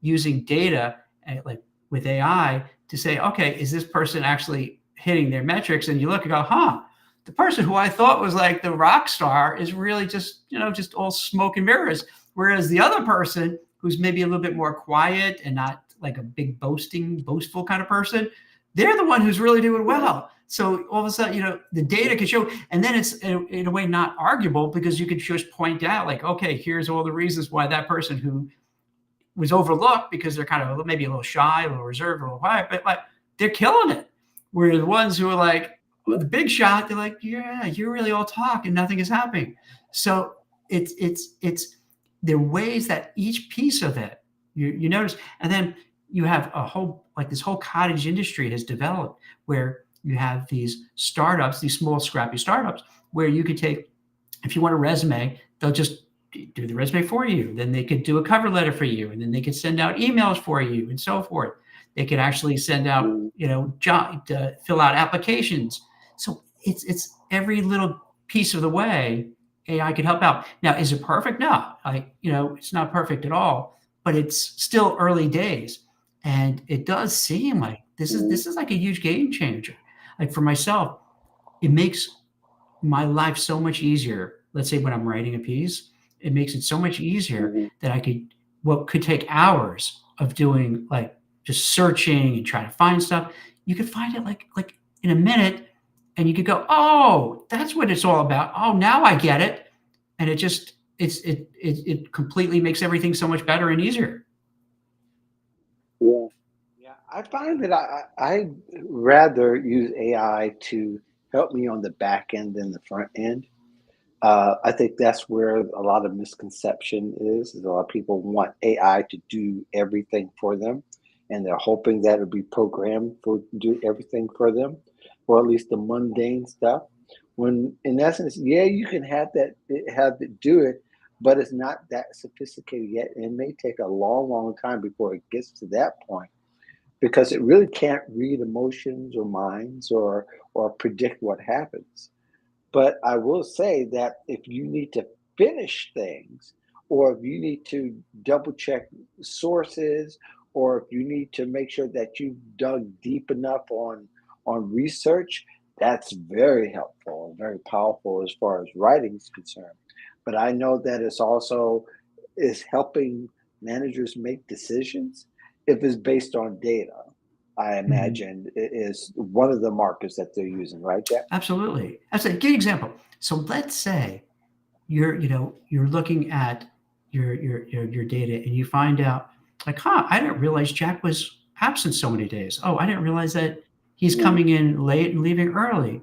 [SPEAKER 2] using data, like with AI, to say, okay, is this person actually hitting their metrics? And you look and go, huh, the person who I thought was like the rock star is really just, just all smoke and mirrors. Whereas the other person who's maybe a little bit more quiet and not like a big boastful kind of person, they're the one who's really doing
[SPEAKER 1] Right.
[SPEAKER 2] well. So all of a sudden, the data can show, and then it's in a way not arguable because you can just point out, like, okay, here's all the reasons why that person who was overlooked because they're kind of maybe a little shy, a little reserved, a little quiet, but like they're killing it. Whereas the ones who are like the big shot, they're like, yeah, you're really all talk and nothing is happening. So it's there are ways that each piece of it you notice, and then you have a whole like this whole cottage industry has developed where you have these startups, these small scrappy startups, where you could take if you want a resume, they'll just do the resume for you. Then they could do a cover letter for you, and then they could send out emails for you, and so forth. They could actually send out,
[SPEAKER 1] Mm,
[SPEAKER 2] job fill out applications. So it's every little piece of the way AI could help out. Now, is it perfect? No, it's not perfect at all, but it's still early days, and it does seem like this is
[SPEAKER 1] mm,
[SPEAKER 2] this is like a huge game changer. Like for myself, it makes my life so much easier. Let's say when I'm writing a piece, it makes it so much easier
[SPEAKER 1] mhm.
[SPEAKER 2] that I could what could take hours of doing like just searching and trying to find stuff. You could find it like in a minute, and you could go, oh, that's what it's all about. Oh, now I get it, and it completely makes everything so much better and easier.
[SPEAKER 1] Yeah. Yeah, I find that I rather use AI to help me on the back end than the front end. I think that's where a lot of misconception is a lot of people want AI to do everything for them, and they're hoping that it'll be programmed for do everything for them, or at least the mundane stuff. When in essence, yeah, you can have it do it, but it's not that sophisticated yet. And it may take a long, long time before it gets to that point because it really can't read emotions or minds or predict what happens. But I will say that if you need to finish things, or if you need to double check sources, or if you need to make sure that you've dug deep enough on research, that's very helpful and very powerful as far as writing is concerned. But I know that it's also is helping managers make decisions if it's based on data. I
[SPEAKER 2] Mhm.
[SPEAKER 1] imagine is one of the markers that they're using, right, Jack?
[SPEAKER 2] Absolutely. That's a good example. So let's say you're looking at your data and you find out like, huh, I didn't realize Jack was absent so many days. Oh, I didn't realize that he's
[SPEAKER 1] Mm,
[SPEAKER 2] coming in late and leaving early.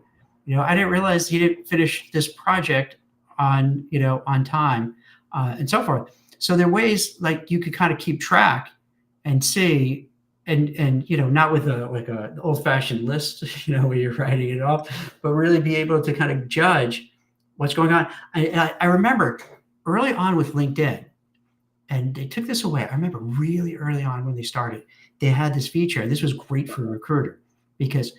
[SPEAKER 2] I didn't realize he didn't finish this project on time, and so forth. So there are ways like you could kind of keep track and see, and not with a like a old fashioned list, where you're writing it off, but really be able to kind of judge what's going on. I remember early on with LinkedIn, and they took this away. I remember really early on when they started, they had this feature, and this was great for a recruiter because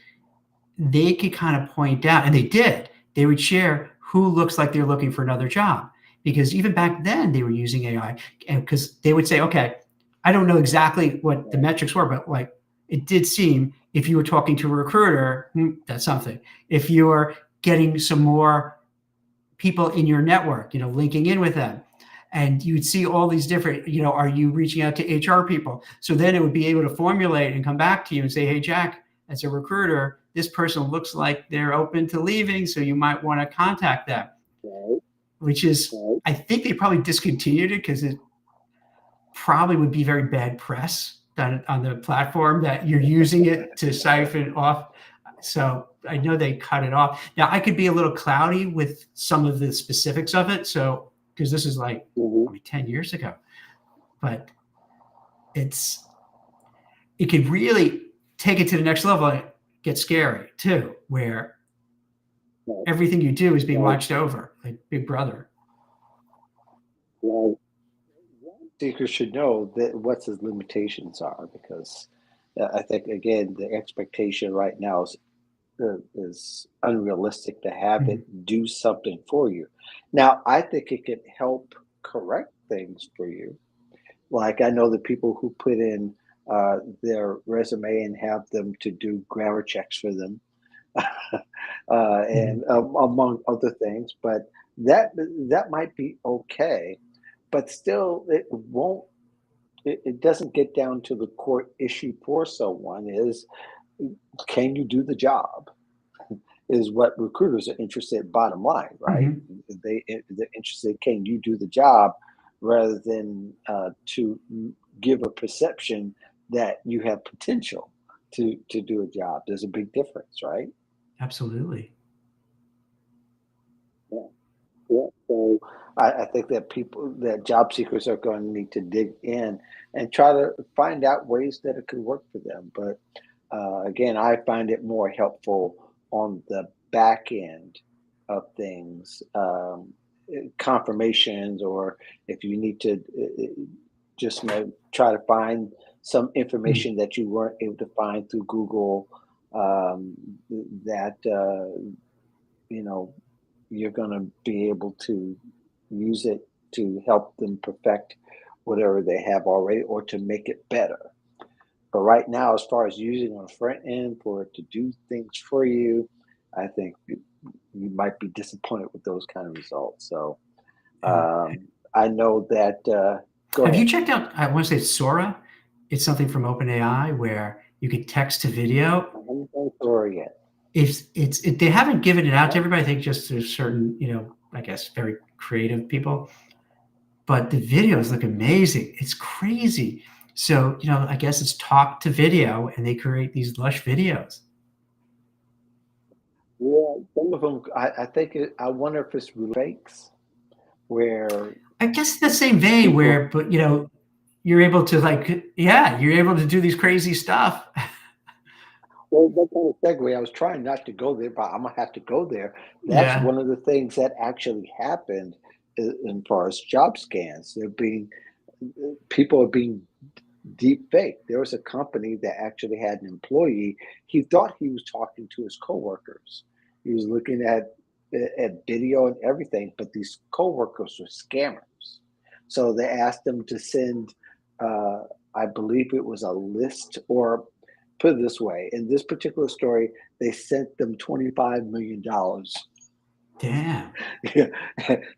[SPEAKER 2] they could kind of point out, and they did. They would share who looks like they're looking for another job because even back then they were using AI, and because they would say, okay, I don't know exactly what the
[SPEAKER 1] right.
[SPEAKER 2] metrics were, but like it did seem if you were talking to a recruiter, that's something. If you're getting some more people in your network, linking in with them. And you'd see all these different, are you reaching out to HR people? So then it would be able to formulate and come back to you and say, hey, Jack, as a recruiter, this person looks like they're open to leaving. So you might want to contact them,
[SPEAKER 1] Right.
[SPEAKER 2] which is, right, I think they probably discontinued it because it probably would be very bad press on the platform that you're using it to siphon off. So I know they cut it off. Now I could be a little cloudy with some of the specifics of it. So because this is like
[SPEAKER 1] Mhm.
[SPEAKER 2] probably 10 years ago, but it's it could really take it to the next level and get scary too, where
[SPEAKER 1] Right.
[SPEAKER 2] everything you do is being watched over like Big Brother.
[SPEAKER 1] Right. Seeker should know that what his limitations are because I think again the expectation right now is unrealistic to have
[SPEAKER 2] Mhm.
[SPEAKER 1] it do something for you. Now I think it could help correct things for you. Like I know the people who put in their resume and have them to do grammar checks for them
[SPEAKER 2] Mhm.
[SPEAKER 1] and among other things. But that that might be okay, but still, it won't. It doesn't get down to the core issue for someone is can you do the job is what recruiters are interested bottom line, right?
[SPEAKER 2] Mhm.
[SPEAKER 1] They're interested can you do the job rather than to give a perception that you have potential to do a job. There's a big difference, right?
[SPEAKER 2] Absolutely.
[SPEAKER 1] Yeah. Yeah, so I think that that job seekers are going to need to dig in and try to find out ways that it could work for them. But again, I find it more helpful on the back end of things, confirmations, or if you need to just try to find some
[SPEAKER 2] Mm.
[SPEAKER 1] information that you weren't able to find through Google, um, that you know you're going to be able to use it to help them perfect whatever they have already or to make it better. But right now, as far as using on the front end for it to do things for you, I think you might be disappointed with those kind of results. So
[SPEAKER 2] Yeah.
[SPEAKER 1] I know that. Go
[SPEAKER 2] Have you
[SPEAKER 1] ahead.
[SPEAKER 2] checked out, I want to say Sora? It's something from OpenAI where you could text to video.
[SPEAKER 1] I haven't done Thor yet.
[SPEAKER 2] They haven't given it out to
[SPEAKER 1] Yeah.
[SPEAKER 2] everybody. I think just to certain, I guess, very creative people. But the videos look amazing. It's crazy. So, I guess it's talk to video and they create these lush videos.
[SPEAKER 1] Yeah, some of them. I think I wonder if it's really fakes where
[SPEAKER 2] I guess the same vein
[SPEAKER 1] people.
[SPEAKER 2] where, but you're able to yeah, you're able to do these crazy stuff.
[SPEAKER 1] Well, that kind of segue. I was trying not to go there, but I'm gonna have to go there. That's
[SPEAKER 2] Yeah.
[SPEAKER 1] one of the things that actually happened in far as job scans. People are being deep fake. There was a company that actually had an employee. He thought he was talking to his coworkers. He was looking at video and everything, but these coworkers were scammers. So they asked him to send, uh, I believe it was a list, or put it this way: in this particular story, they sent them $25 million.
[SPEAKER 2] Damn.
[SPEAKER 1] Yeah.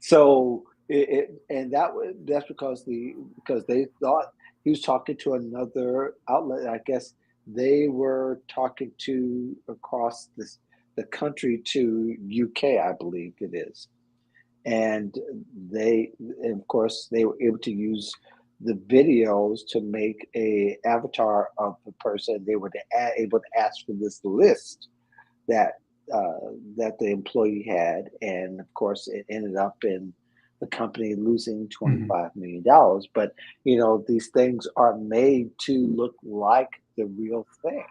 [SPEAKER 1] So and that's because they thought he was talking to another outlet. I guess they were talking to across the country to UK, I believe it is, and and of course they were able to use the videos to make a avatar of the person. They were able to ask for this list that that the employee had, and of course, it ended up in the company losing
[SPEAKER 2] Mhm.
[SPEAKER 1] $25 million. But these things are made to look like the real thing.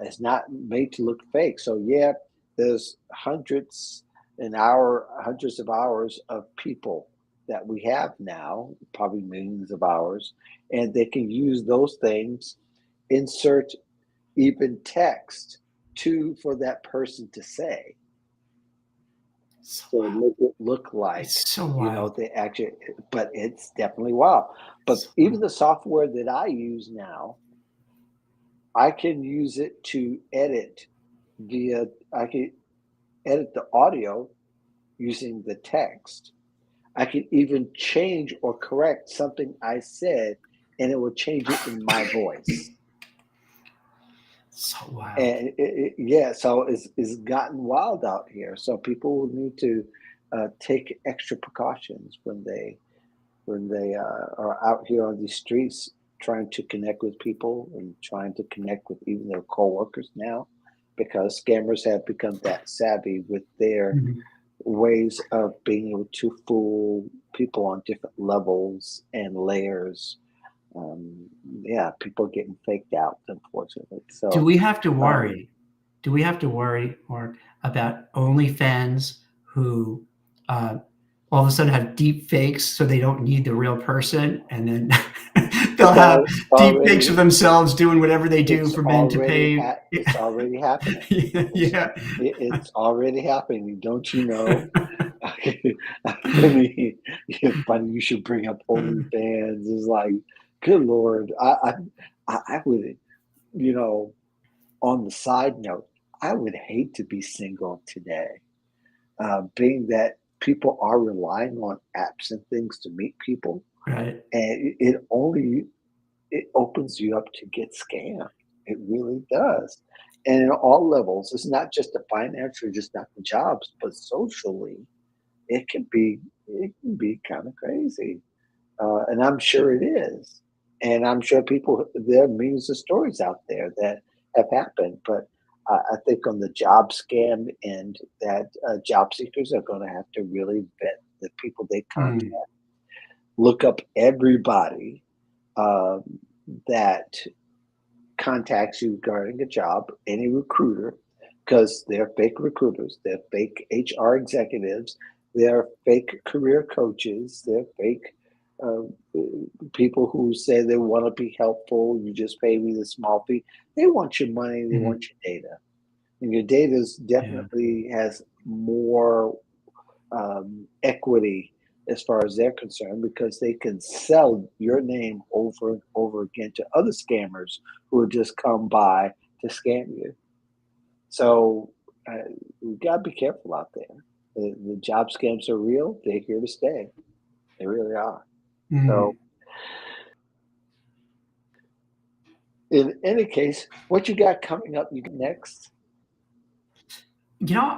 [SPEAKER 1] It's not made to look fake. So yeah, there's hundreds of hours of people that we have now, probably millions of hours, and they can use those things, insert even text to for that person to say,
[SPEAKER 2] So
[SPEAKER 1] so
[SPEAKER 2] wild.
[SPEAKER 1] make it look like
[SPEAKER 2] It's so wild.
[SPEAKER 1] they actually. But it's definitely wild. But
[SPEAKER 2] So
[SPEAKER 1] even
[SPEAKER 2] wild.
[SPEAKER 1] the software that I use now, I can use it to edit via. I can edit the audio using the text. I can even change or correct something I said, and it will change it in my voice.
[SPEAKER 2] So wild.
[SPEAKER 1] And yeah, so it's gotten wild out here. So people will need to take extra precautions when they are out here on these streets trying to connect with people and trying to connect with even their coworkers now, because scammers have become that savvy with their
[SPEAKER 2] Mhm.
[SPEAKER 1] ways of being able to fool people on different levels and layers. Um, yeah, people getting faked out, unfortunately.
[SPEAKER 2] Do
[SPEAKER 1] So.
[SPEAKER 2] we have to
[SPEAKER 1] Um,
[SPEAKER 2] worry? Do we have to worry or about OnlyFans who uh, all of a sudden have deep fakes so they don't need the real person, and then they'll have
[SPEAKER 1] it's
[SPEAKER 2] deep fakes of
[SPEAKER 1] already
[SPEAKER 2] themselves doing whatever they do for men to pay?
[SPEAKER 1] it's already happening. It's
[SPEAKER 2] Yeah.
[SPEAKER 1] it's already happening. Don't you know? I mean, yeah, funny you should bring up OnlyFans. It's like, good Lord, I would, you know, on the side note, I would hate to be single today. Being that people are relying on apps and things to meet people,
[SPEAKER 2] Right.
[SPEAKER 1] and it opens you up to get scammed. It really does. And in all levels, it's not just the financial, just not the jobs, but socially, it can be kind of crazy. And I'm sure it is. And I'm sure there are millions of stories out there that have happened. But I think on the job scam end, that job seekers are going to have to really vet the people they contact,
[SPEAKER 2] Mm,
[SPEAKER 1] look up everybody um, that contacts you regarding a job, any recruiter, because they're fake recruiters, they're fake HR executives, they're fake career coaches, they're fake uh, people who say they want to be helpful. You just pay me the small fee. They want your money. They
[SPEAKER 2] mhm,
[SPEAKER 1] want your data, and your data
[SPEAKER 2] yeah.
[SPEAKER 1] definitely has more equity as far as they're concerned because they can sell your name over and over again to other scammers who would just come by to scam you. So we got to be careful out there. The job scams are real. They're here to stay. They really are. So
[SPEAKER 2] Mm.
[SPEAKER 1] in any case, what you got coming up? You got next?
[SPEAKER 2] You know,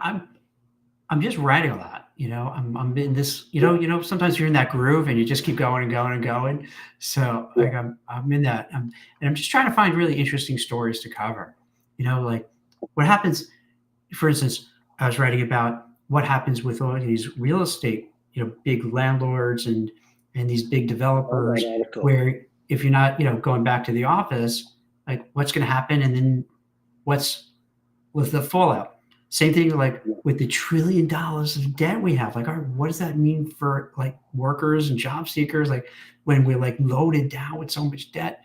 [SPEAKER 2] I'm just writing a lot. I'm in this.
[SPEAKER 1] Yeah,
[SPEAKER 2] Sometimes you're in that groove and you just keep going and going and going. So
[SPEAKER 1] yeah,
[SPEAKER 2] like I'm in that. And I'm just trying to find really interesting stories to cover. Like what happens. For instance, I was writing about what happens with all these real estate, big landlords and these big
[SPEAKER 1] all that
[SPEAKER 2] developers,
[SPEAKER 1] article.
[SPEAKER 2] where if you're not, going back to the office, like what's going to happen, and then what's with the fallout. Same thing like
[SPEAKER 1] Yeah.
[SPEAKER 2] with the $1 trillion of debt we have. Like, what does that mean for like workers and job seekers? Like when we're like loaded down with so much debt.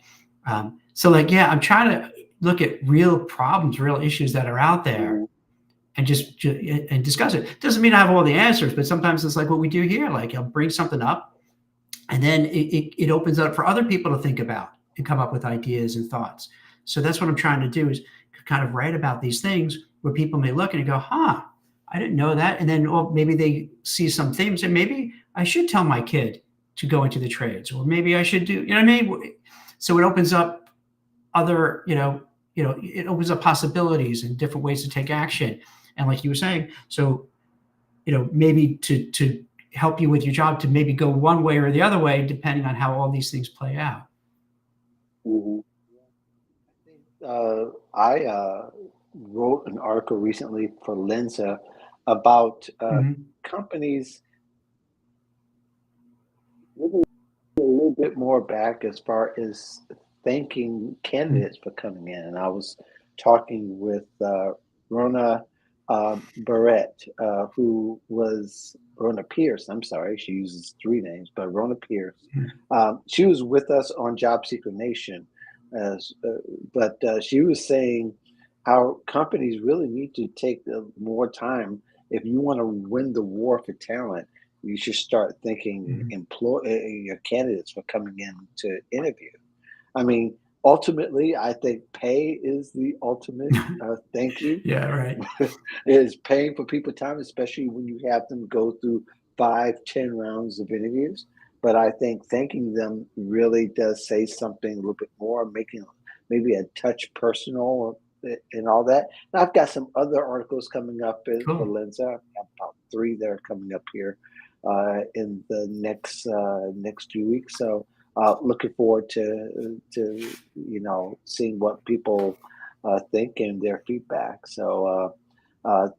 [SPEAKER 2] So like, yeah, I'm trying to look at real problems, real issues that are out there
[SPEAKER 1] Mhm.
[SPEAKER 2] and just and discuss it. Doesn't mean I have all the answers, but sometimes it's like what we do here. Like I'll bring something up, and then it opens up for other people to think about and come up with ideas and thoughts. So that's what I'm trying to do is kind of write about these things where people may look and go, "Huh, I didn't know that," and then maybe they see some things, and maybe I should tell my kid to go into the trades, or maybe I should do, you know what I mean? So it opens up other, it opens up possibilities and different ways to take action. And like you were saying, so maybe to help you with your job to maybe go one way or the other way depending on how all these things play out.
[SPEAKER 1] Mhm. I wrote an article recently for Lensa about
[SPEAKER 2] Hmm.
[SPEAKER 1] companies giving a little bit more back as far as thanking candidates for coming in. And I was talking with Rona Barrett, who was Rona Pierce. I'm sorry, she uses three names, but Rona Pierce. She was with us on Job Seeker Nation, as, but she was saying how companies really need to take more time if you want to win the war for talent. You should start thinking
[SPEAKER 2] Hmm.
[SPEAKER 1] employ your candidates for coming in to interview. I mean, ultimately, I think pay is the ultimate thank you.
[SPEAKER 2] Yeah, right.
[SPEAKER 1] Is paying for people time, especially when you have them go through 5, 10 rounds of interviews. But I think thanking them really does say something a little bit more, making maybe a touch personal and all that. And I've got some other articles coming up for
[SPEAKER 2] Cool.
[SPEAKER 1] Lenza. I've got about three that are coming up here in the next few weeks. So looking forward to seeing what people think and their feedback. So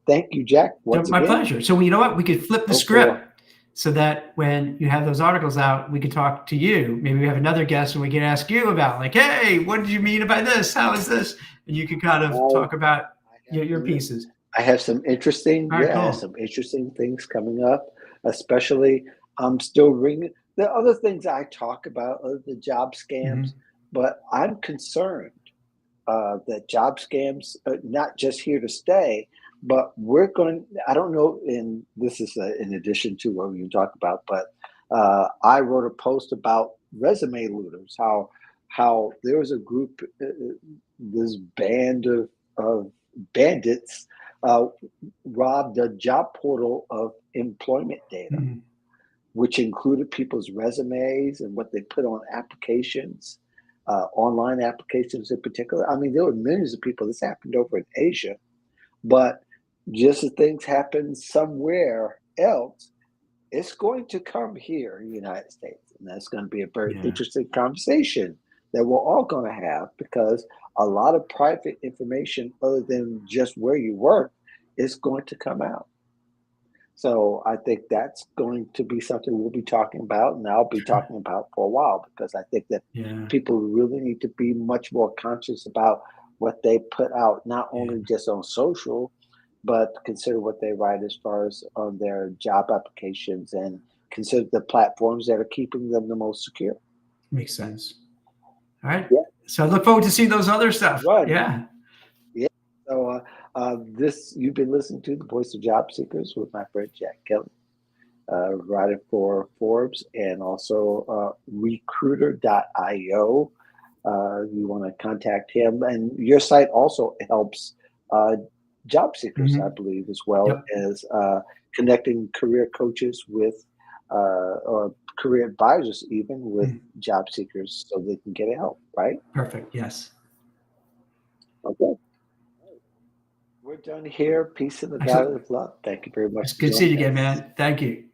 [SPEAKER 1] thank you, Jack,
[SPEAKER 2] So
[SPEAKER 1] once
[SPEAKER 2] my
[SPEAKER 1] again.
[SPEAKER 2] pleasure. So you know what? We could flip the
[SPEAKER 1] Go for
[SPEAKER 2] script so that when you have those articles out, we could talk to you. Maybe we have another guest and we can ask you about like, hey, what did you mean by this? How is this? And you can kind of
[SPEAKER 1] I,
[SPEAKER 2] talk about
[SPEAKER 1] I have
[SPEAKER 2] your
[SPEAKER 1] some
[SPEAKER 2] pieces.
[SPEAKER 1] I have some interesting
[SPEAKER 2] All right,
[SPEAKER 1] yeah, I have
[SPEAKER 2] cool.
[SPEAKER 1] some interesting things coming up. Especially, I'm still ringing. The other things I talk about are the job scams,
[SPEAKER 2] Hmm.
[SPEAKER 1] but I'm concerned that job scams are not just here to stay, but I don't know, and this is in addition to what we talk about, but I wrote a post about resume looters, how there was a group, this band of bandits uh, robbed a job portal of employment data,
[SPEAKER 2] Hmm.
[SPEAKER 1] which included people's resumes and what they put on applications, online applications in particular. I mean, there were millions of people. This happened over in Asia, but just as things happen somewhere else, it's going to come here in the United States. And that's going to be a very
[SPEAKER 2] Yeah.
[SPEAKER 1] interesting conversation that we're all going to have because a lot of private information other than just where you work is going to come out. So I think that's going to be something we'll be talking about, and I'll be
[SPEAKER 2] Sure.
[SPEAKER 1] talking about for a while because I think that
[SPEAKER 2] Yeah.
[SPEAKER 1] people really need to be much more conscious about what they put out, not
[SPEAKER 2] Yeah.
[SPEAKER 1] only just on social, but consider what they write as far as on their job applications and consider the platforms that are keeping them the most secure.
[SPEAKER 2] Makes sense. All right.
[SPEAKER 1] Yeah,
[SPEAKER 2] So I look forward to seeing those other stuff.
[SPEAKER 1] run.
[SPEAKER 2] Yeah.
[SPEAKER 1] Yeah. So this you've been listening to the Voice of Job Seekers with my friend Jack Kelly, writer for Forbes and also recruiter.io. You want to contact him, and your site also helps uh, job seekers, I
[SPEAKER 2] Hmm.
[SPEAKER 1] believe, as well
[SPEAKER 2] Yep.
[SPEAKER 1] as connecting career coaches with or career advisors, even with
[SPEAKER 2] Mm.
[SPEAKER 1] job seekers, so they can get help. Right?
[SPEAKER 2] Perfect. Yes.
[SPEAKER 1] Okay. We're done here. Peace in the valley
[SPEAKER 2] Excellent.
[SPEAKER 1] of love. Thank you very much
[SPEAKER 2] It's
[SPEAKER 1] for
[SPEAKER 2] good seeing
[SPEAKER 1] joining
[SPEAKER 2] you again,
[SPEAKER 1] us.
[SPEAKER 2] man. Thank you.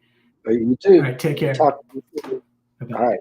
[SPEAKER 1] You
[SPEAKER 2] All
[SPEAKER 1] too.
[SPEAKER 2] right. Take
[SPEAKER 1] We'll
[SPEAKER 2] care.
[SPEAKER 1] talk to you soon.
[SPEAKER 2] Bye
[SPEAKER 1] All
[SPEAKER 2] bye.
[SPEAKER 1] right.